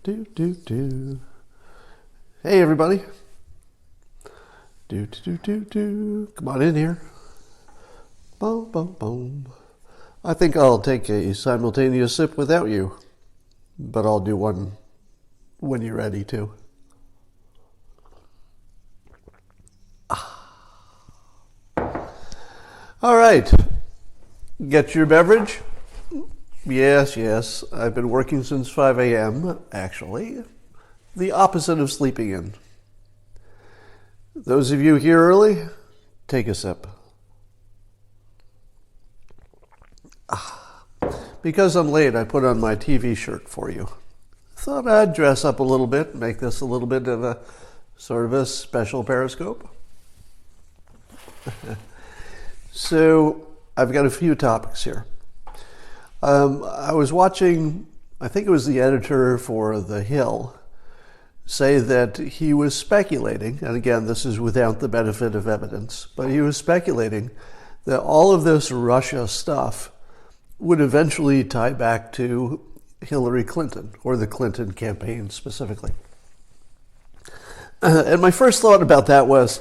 Do, do, do. Hey, everybody. Do, do, do, do, do. Come on in here. Boom, boom, boom. I think I'll take a simultaneous sip without you, but I'll do one when you're ready to. All right. Get your beverage? Yes. I've been working since 5 a.m., actually. The opposite of sleeping in. Those of you here early, take a sip. Because I'm late, I put on my TV shirt for you. Thought I'd dress up a little bit, make this a little bit of a sort of a special Periscope. So, I've got a few topics here. I was watching, I think it was the editor for The Hill, say that he was speculating, and again, this is without the benefit of evidence, but he was speculating that all of this Russia stuff would eventually tie back to Hillary Clinton, or the Clinton campaign specifically. And my first thought about that was,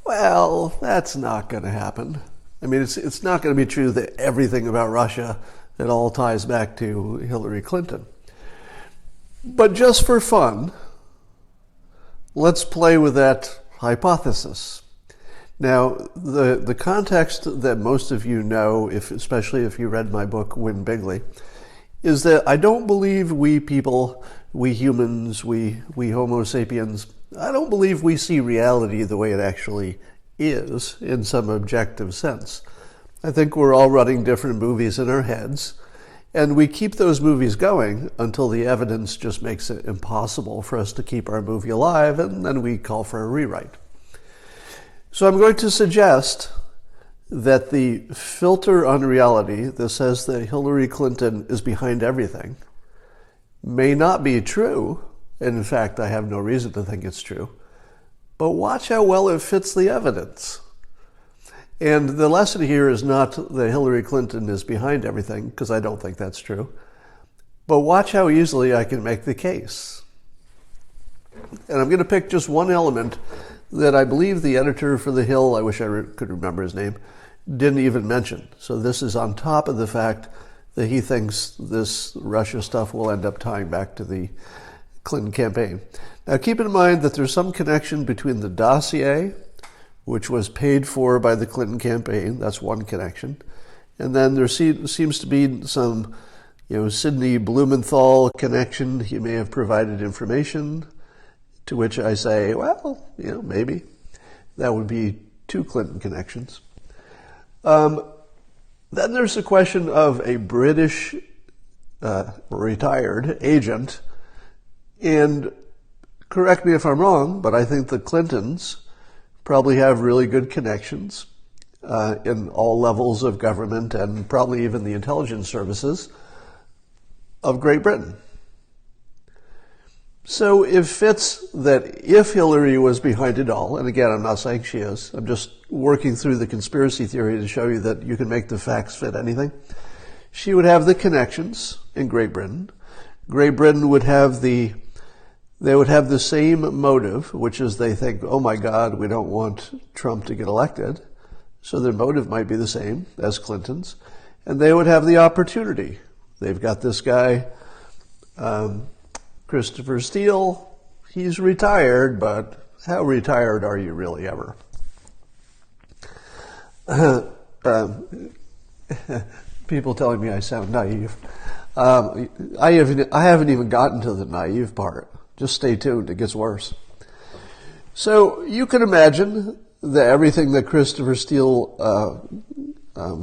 well, that's not going to happen. I mean, it's not going to be true that everything about Russia, it all ties back to Hillary Clinton. But just for fun, let's play with that hypothesis. Now, the context that most of you know, especially if you read my book, Win Bigly, is that I don't believe we people, we humans, we Homo sapiens, I don't believe we see reality the way it actually is in some objective sense. I think we're all running different movies in our heads, and we keep those movies going until the evidence just makes it impossible for us to keep our movie alive, and then we call for a rewrite. So I'm going to suggest that the filter on reality that says that Hillary Clinton is behind everything may not be true, and in fact I have no reason to think it's true, but watch how well it fits the evidence. And the lesson here is not that Hillary Clinton is behind everything, because I don't think that's true, but watch how easily I can make the case. And I'm going to pick just one element that I believe the editor for The Hill, I wish I could remember his name, didn't even mention. So this is on top of the fact that he thinks this Russia stuff will end up tying back to the Clinton campaign. Now keep in mind that there's some connection between the dossier, which was paid for by the Clinton campaign, that's one connection, and then there seems to be some, Sidney Blumenthal connection. He may have provided information, to which I say, well, maybe. That would be two Clinton connections. Then there's the question of a British retired agent, and correct me if I'm wrong, but I think the Clintons probably have really good connections in all levels of government and probably even the intelligence services of Great Britain. So it fits that if Hillary was behind it all, and again, I'm not saying she is, I'm just working through the conspiracy theory to show you that you can make the facts fit anything, she would have the connections in Great Britain. Great Britain would have the same motive, which is they think, oh my God, we don't want Trump to get elected. So their motive might be the same as Clinton's. And they would have the opportunity. They've got this guy, Christopher Steele. He's retired, but how retired are you really ever? People telling me I sound naive. I haven't even gotten to the naive part. Just stay tuned, it gets worse. So you can imagine that everything that Christopher Steele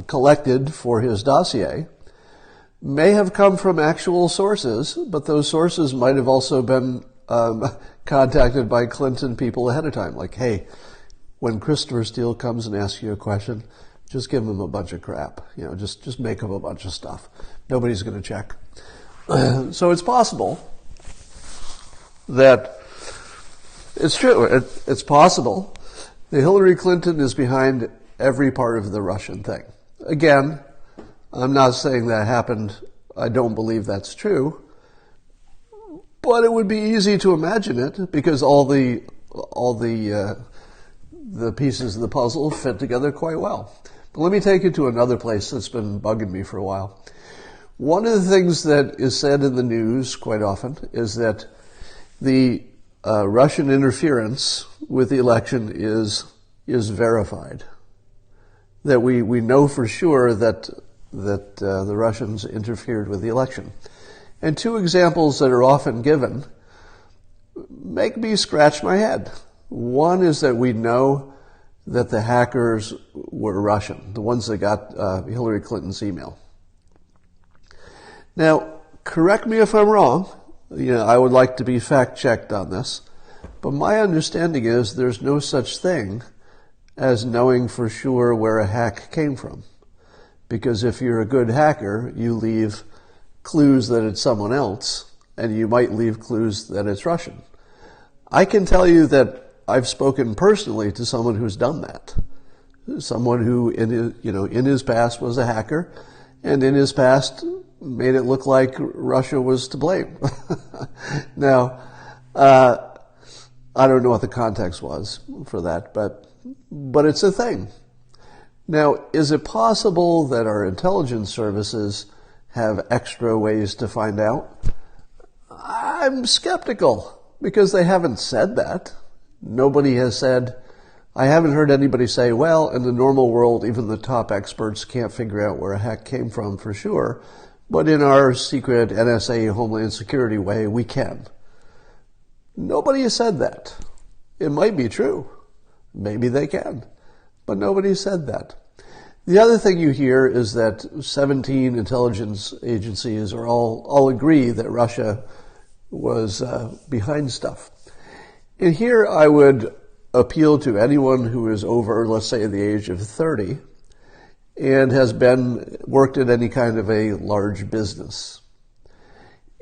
collected for his dossier may have come from actual sources, but those sources might have also been contacted by Clinton people ahead of time. Like, hey, when Christopher Steele comes and asks you a question, just give him a bunch of crap. Just make up a bunch of stuff. Nobody's going to check. So it's possible that it's true. It's possible that Hillary Clinton is behind every part of the Russian thing. Again, I'm not saying that happened. I don't believe that's true. But it would be easy to imagine it because all the pieces of the puzzle fit together quite well. But let me take you to another place that's been bugging me for a while. One of the things that is said in the news quite often is that the Russian interference with the election is verified. That we know for sure that the Russians interfered with the election. And two examples that are often given make me scratch my head. One is that we know that the hackers were Russian, the ones that got Hillary Clinton's email. Now, correct me if I'm wrong. I would like to be fact-checked on this. But my understanding is there's no such thing as knowing for sure where a hack came from. Because if you're a good hacker, you leave clues that it's someone else, and you might leave clues that it's Russian. I can tell you that I've spoken personally to someone who's done that. Someone who in his past was a hacker, and in his past made it look like Russia was to blame. Now, I don't know what the context was for that, but it's a thing. Now, is it possible that our intelligence services have extra ways to find out? I'm skeptical because they haven't said that. Nobody has said, I haven't heard anybody say, well, in the normal world, even the top experts can't figure out where a hack came from for sure, but in our secret NSA Homeland Security way, we can. Nobody has said that. It might be true. Maybe they can. But nobody said that. The other thing you hear is that 17 intelligence agencies are all agree that Russia was behind stuff. And here I would appeal to anyone who is over, let's say, the age of 30 and has worked at any kind of a large business.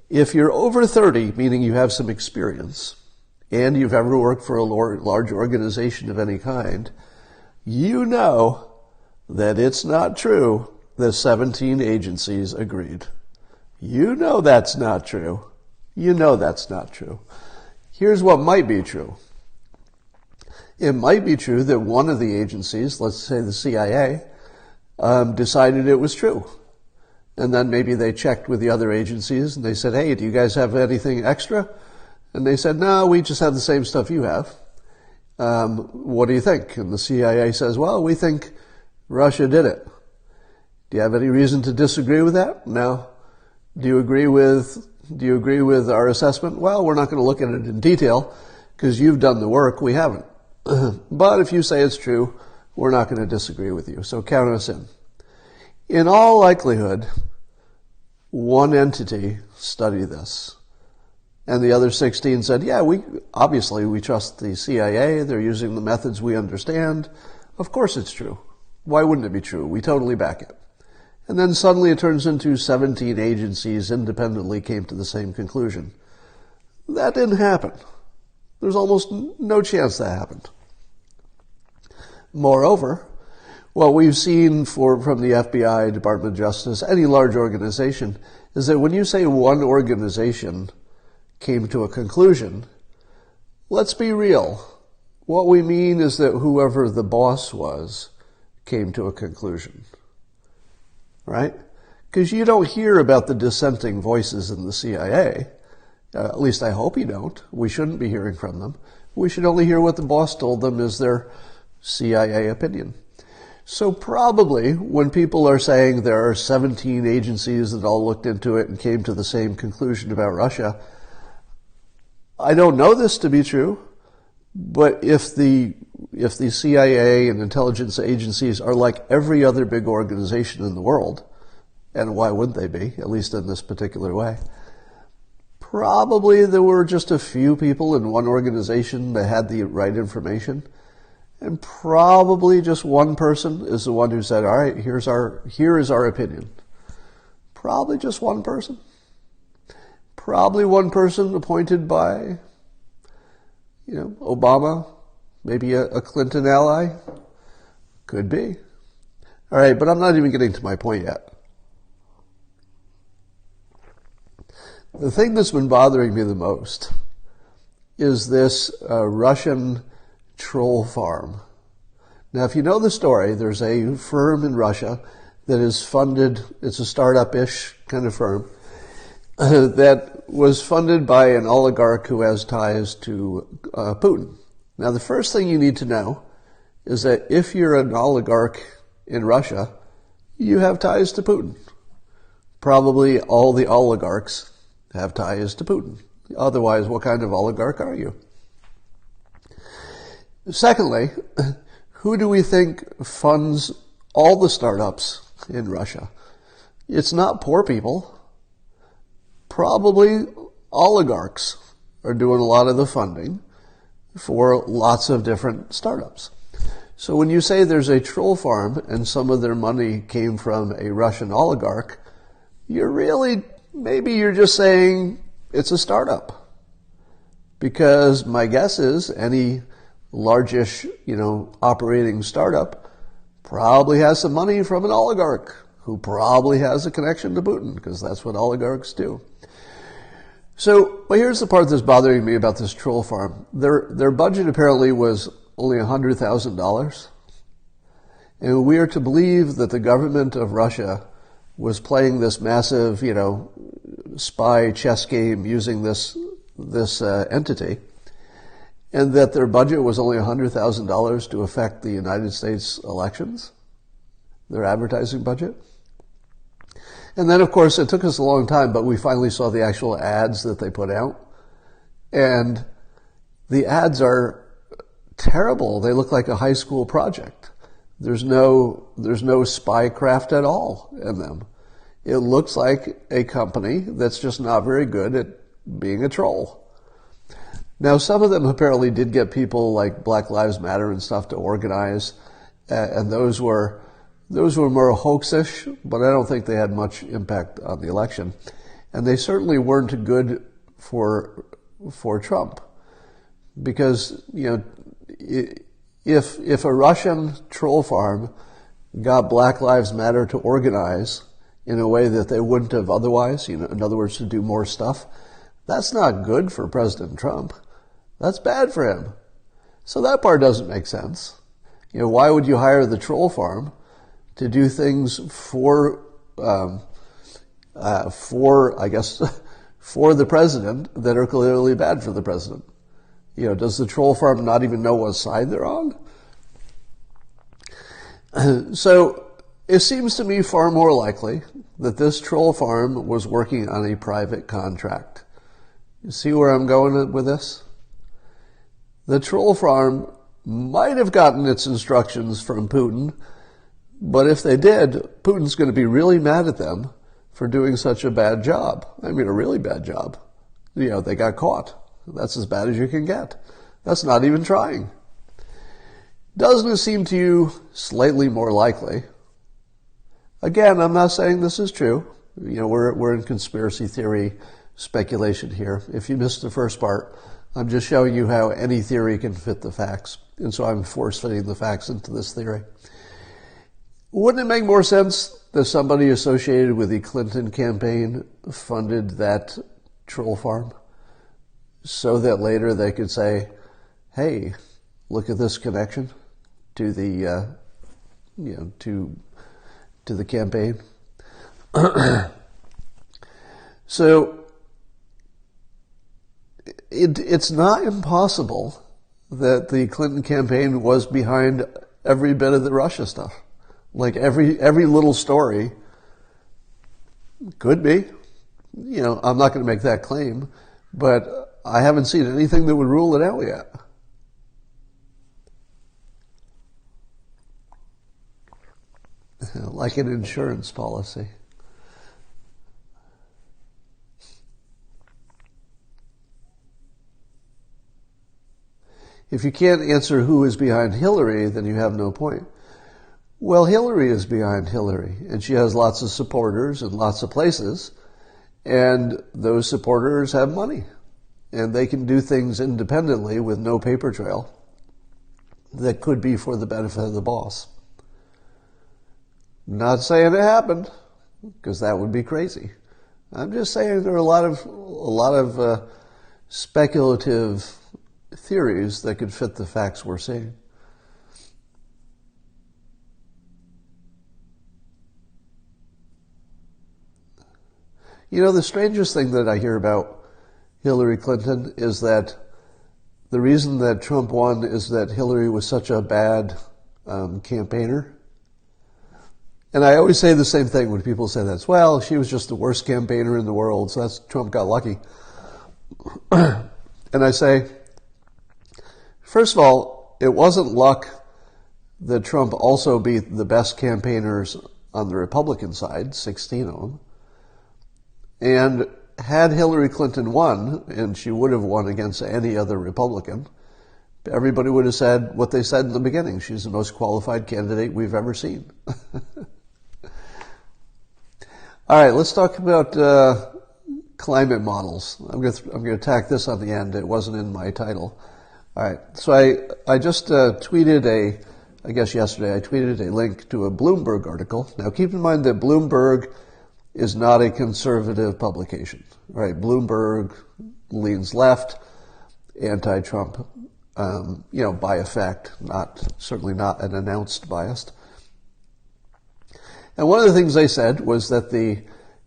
If you're over 30, meaning you have some experience, and you've ever worked for a large organization of any kind, you know that it's not true that 17 agencies agreed. You know that's not true. You know that's not true. Here's what might be true. It might be true that one of the agencies, let's say the CIA, decided it was true. And then maybe they checked with the other agencies and they said, hey, do you guys have anything extra? And they said, no, we just have the same stuff you have. What do you think? And the CIA says, well, we think Russia did it. Do you have any reason to disagree with that? No. Do you agree with our assessment? Well, we're not going to look at it in detail because you've done the work. We haven't. But if you say it's true, we're not going to disagree with you. So count us in. In all likelihood, one entity studied this. And the other 16 said, yeah, we trust the CIA. They're using the methods we understand. Of course it's true. Why wouldn't it be true? We totally back it. And then suddenly it turns into 17 agencies independently came to the same conclusion. That didn't happen. There's almost no chance that happened. Moreover, what we've seen from the FBI, Department of Justice, any large organization, is that when you say one organization came to a conclusion, let's be real. What we mean is that whoever the boss was came to a conclusion. Right? Because you don't hear about the dissenting voices in the CIA. At least I hope you don't. We shouldn't be hearing from them. We should only hear what the boss told them is their CIA opinion. So probably when people are saying there are 17 agencies that all looked into it and came to the same conclusion about Russia, I don't know this to be true, but if the CIA and intelligence agencies are like every other big organization in the world, and why wouldn't they be, at least in this particular way, probably there were just a few people in one organization that had the right information, and probably just one person is the one who said, all right, here is our opinion. Probably just one person. Probably one person appointed by, Obama, maybe a Clinton ally. Could be. All right, but I'm not even getting to my point yet. The thing that's been bothering me the most is this Russian troll farm. Now, if you know the story, there's a firm in Russia that is funded, it's a startup-ish kind of firm, that was funded by an oligarch who has ties to Putin. Now, the first thing you need to know is that if you're an oligarch in Russia, you have ties to Putin. Probably all the oligarchs have ties to Putin. Otherwise, what kind of oligarch are you? Secondly, who do we think funds all the startups in Russia? It's not poor people. Probably oligarchs are doing a lot of the funding for lots of different startups. So when you say there's a troll farm and some of their money came from a Russian oligarch, maybe you're just saying it's a startup. Because my guess is any largish, operating startup probably has some money from an oligarch who probably has a connection to Putin, because that's what oligarchs do. So, but here's the part that's bothering me about this troll farm. Their budget apparently was only $100,000. And we are to believe that the government of Russia was playing this massive, spy chess game using this entity, and that their budget was only $100,000 to affect the United States elections, their advertising budget. And then, of course, it took us a long time, but we finally saw the actual ads that they put out. And the ads are terrible. They look like a high school project. There's no spycraft at all in them. It looks like a company that's just not very good at being a troll. Now, some of them apparently did get people like Black Lives Matter and stuff to organize, and those were more hoaxish, but I don't think they had much impact on the election. And they certainly weren't good for Trump, because if a Russian troll farm got Black Lives Matter to organize in a way that they wouldn't have otherwise, in other words, to do more stuff, that's not good for President Trump. That's bad for him. So that part doesn't make sense. Why would you hire the troll farm to do things for the president that are clearly bad for the president? Does the troll farm not even know what side they're on? So it seems to me far more likely that this troll farm was working on a private contract. You see where I'm going with this? The troll farm might have gotten its instructions from Putin, but if they did, Putin's going to be really mad at them for doing such a bad job. I mean, a really bad job. They got caught. That's as bad as you can get. That's not even trying. Doesn't it seem to you slightly more likely? Again, I'm not saying this is true. We're in conspiracy theory speculation here. If you missed the first part, I'm just showing you how any theory can fit the facts. And so I'm force-fitting the facts into this theory. Wouldn't it make more sense that somebody associated with the Clinton campaign funded that troll farm so that later they could say, hey, look at this connection to the, to the campaign? So it's not impossible that the Clinton campaign was behind every bit of the Russia stuff. Like every little story could be. I'm not going to make that claim, but I haven't seen anything that would rule it out yet. Like an insurance policy. If you can't answer who is behind Hillary, then you have no point. Well, Hillary is behind Hillary, and she has lots of supporters in lots of places, and those supporters have money, and they can do things independently with no paper trail that could be for the benefit of the boss. Not saying it happened, because that would be crazy. I'm just saying there are a lot of speculative theories that could fit the facts we're seeing. You know, the strangest thing that I hear about Hillary Clinton is that the reason that Trump won is that Hillary was such a bad campaigner. And I always say the same thing when people say that. Well, she was just the worst campaigner in the world, so Trump got lucky. And I say, first of all, it wasn't luck that Trump also beat the best campaigners on the Republican side, 16 of them. And had Hillary Clinton won, and she would have won against any other Republican, everybody would have said what they said in the beginning. She's the most qualified candidate we've ever seen. All right, let's talk about climate models. I'm going to tack this on the end. It wasn't in my title. All right, so I just tweeted I guess yesterday, I tweeted a link to a Bloomberg article. Now, keep in mind that Bloomberg is not a conservative publication, right? Bloomberg leans left, anti-Trump, by effect, certainly not an announced bias. And one of the things they said was that the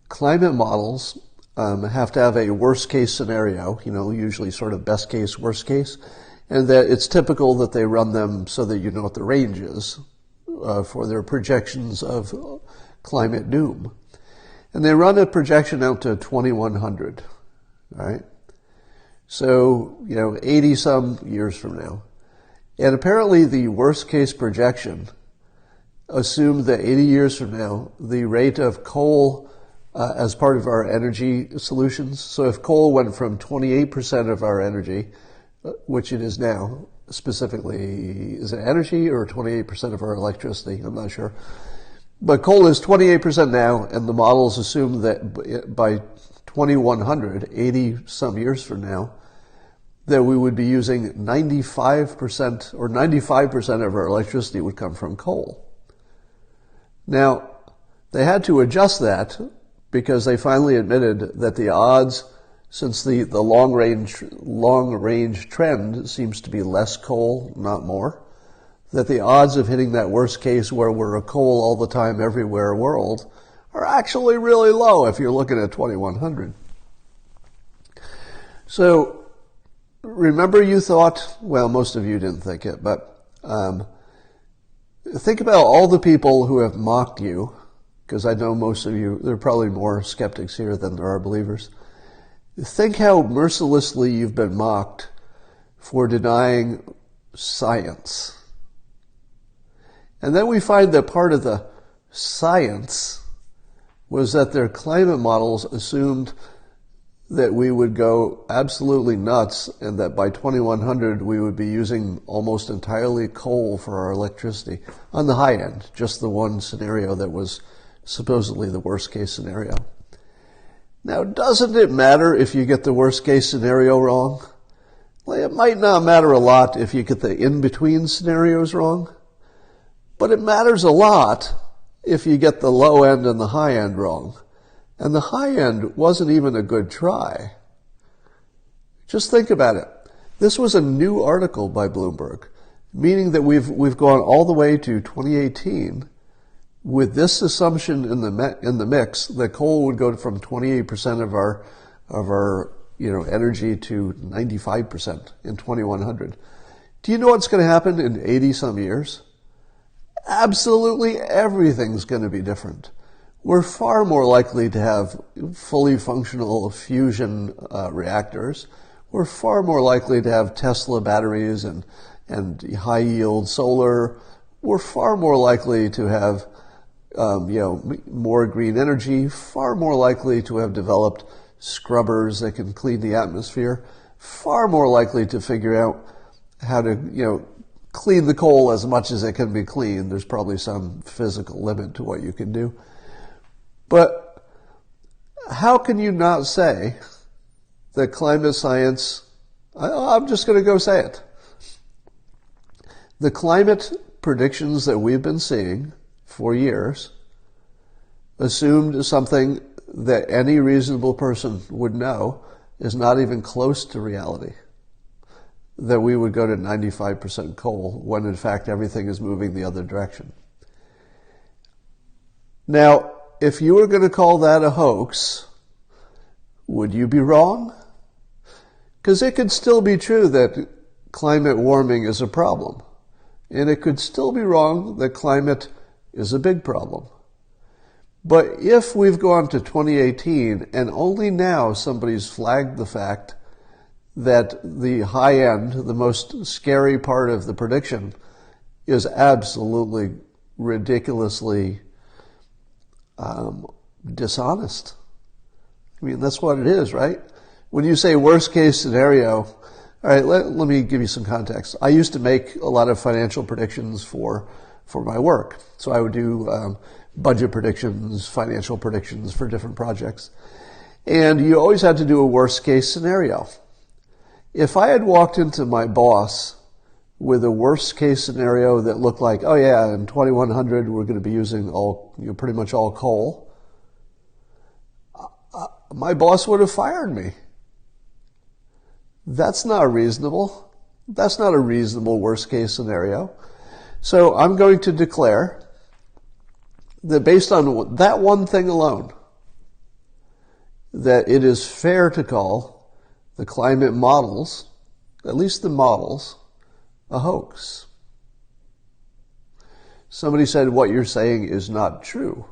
climate models have to have a worst case scenario, usually sort of best case, worst case, and that it's typical that they run them so that you know what the range is for their projections of climate doom. And they run a projection out to 2100, all right? So, 80 some years from now. And apparently the worst case projection assumed that 80 years from now, the rate of coal as part of our energy solutions, so if coal went from 28% of our energy, which it is now, specifically, is it energy or 28% of our electricity? I'm not sure. But coal is 28% now, and the models assume that by 2100, 80 some years from now, that we would be using 95% or 95% of our electricity would come from coal. Now, they had to adjust that because they finally admitted that the odds, since the long range trend seems to be less coal, not more, that the odds of hitting that worst case where we're a coal all the time everywhere world are actually really low if you're looking at 2100. So remember you thought, well, most of you didn't think it, but think about all the people who have mocked you, because I know most of you, there are probably more skeptics here than there are believers. Think how mercilessly you've been mocked for denying science. And then we find that part of the science was that their climate models assumed that we would go absolutely nuts and that by 2100 we would be using almost entirely coal for our electricity. On the high end, just the one scenario that was supposedly the worst case scenario. Now, doesn't it matter if you get the worst case scenario wrong? Well, it might not matter a lot if you get the in-between scenarios wrong, but it matters a lot if you get the low end and the high end wrong. And the high end wasn't even a good try. Just think about it. This was a new article by Bloomberg, meaning that we've gone all the way to 2018 with this assumption in the mix that coal would go from 28% of our energy to 95% in 2100. Do you know what's going to happen in 80 some years? Absolutely everything's going to be different. We're far more likely to have fully functional fusion reactors. We're far more likely to have Tesla batteries and high yield solar. We're far more likely to have more green energy, far more likely to have developed scrubbers that can clean the atmosphere, far more likely to figure out how to, clean the coal as much as it can be cleaned. There's probably some physical limit to what you can do. But how can you not say that climate science, I'm just going to go say it. The climate predictions that we've been seeing for years assumed something that any reasonable person would know is not even close to reality. That we would go to 95% coal when in fact everything is moving the other direction. Now, if you were going to call that a hoax, would you be wrong? Because it could still be true that climate warming is a problem. And it could still be wrong that climate is a big problem. But if we've gone to 2018 and only now somebody's flagged the fact that the high end, the most scary part of the prediction, is absolutely ridiculously dishonest. I mean, that's what it is, right? When you say worst case scenario, all right, let me give you some context. I used to make a lot of financial predictions for my work. So I would do budget predictions, financial predictions for different projects. And you always had to do a worst case scenario. If I had walked into my boss with a worst case scenario that looked like, oh yeah, in 2100 we're going to be using pretty much all coal, my boss would have fired me. That's not reasonable. That's not a reasonable worst case scenario. So I'm going to declare that based on that one thing alone, that it is fair to call the climate models, at least the models, a hoax. Somebody said what you're saying is not true.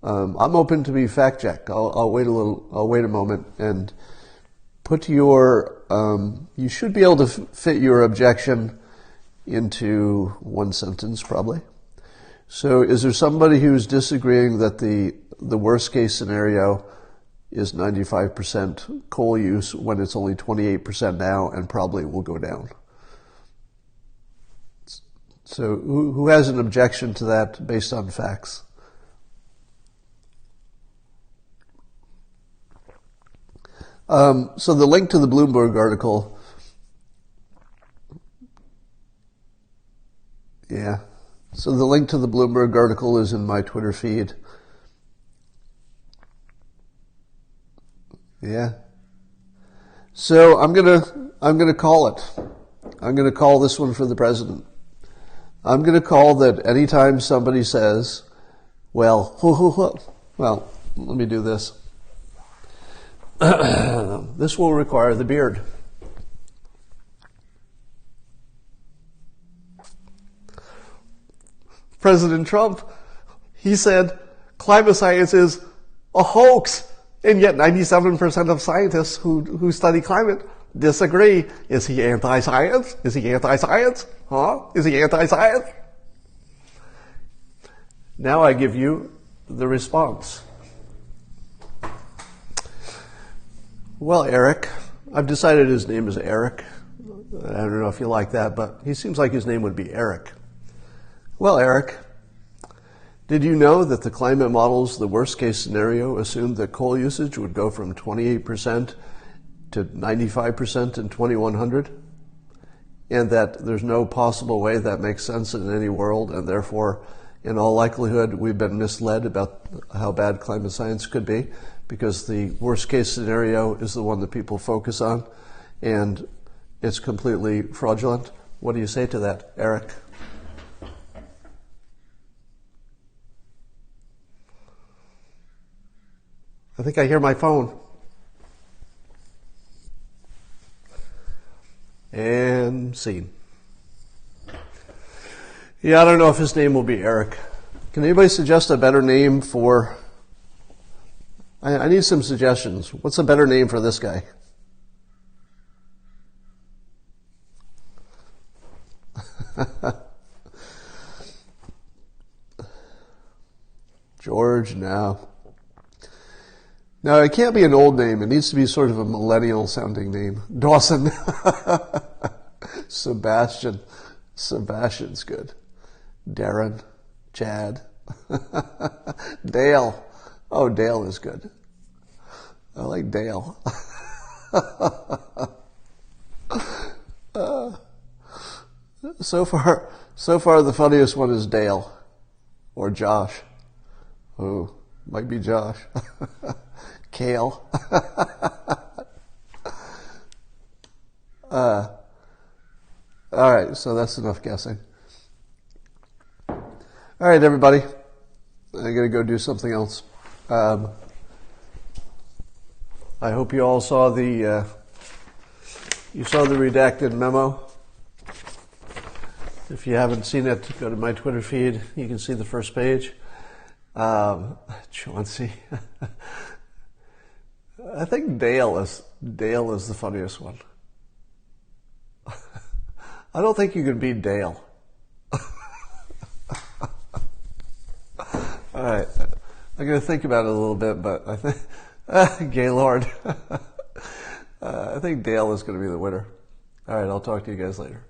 I'm open to be fact checked. I'll wait a moment and put your, you should be able to fit your objection into one sentence probably. So is there somebody who's disagreeing that the worst case scenario is 95% coal use when it's only 28% now and probably will go down? So who has an objection to that based on facts? So the link to the Bloomberg article, yeah. So the link to the Bloomberg article is in my Twitter feed. Yeah. So I'm gonna call it. I'm gonna call this one for the president. I'm gonna call that anytime somebody says, well, let me do this. This will require the beard. President Trump, he said climate science is a hoax, and yet 97% of scientists who study climate disagree. Is he anti-science? Is he anti-science? Huh? Is he anti-science? Now I give you the response. Well, Eric, I've decided his name is Eric. I don't know if you like that, but he seems like his name would be Eric. Well, Eric, did you know that the climate models, the worst case scenario, assumed that coal usage would go from 28% to 95% in 2100? And that there's no possible way that makes sense in any world, and therefore, in all likelihood, we've been misled about how bad climate science could be, because the worst case scenario is the one that people focus on, and it's completely fraudulent. What do you say to that, Eric? I think I hear my phone. And scene. Yeah, I don't know if his name will be Eric. Can anybody suggest a better name for... I need some suggestions. What's a better name for this guy? George, no. No, it can't be an old name. It needs to be sort of a millennial sounding name. Dawson. Sebastian. Sebastian's good. Darren. Chad. Dale. Oh, Dale is good. I like Dale. So far the funniest one is Dale. Or Josh. Oh, might be Josh. Kale. All right, so that's enough guessing. All right, everybody. I'm going to go do something else. I hope you all saw the redacted memo. If you haven't seen it, go to my Twitter feed. You can see the first page. Chauncey. I think Dale is the funniest one. I don't think you can beat Dale. All right. I'm going to think about it a little bit, but I think Gaylord. I think Dale is going to be the winner. All right, I'll talk to you guys later.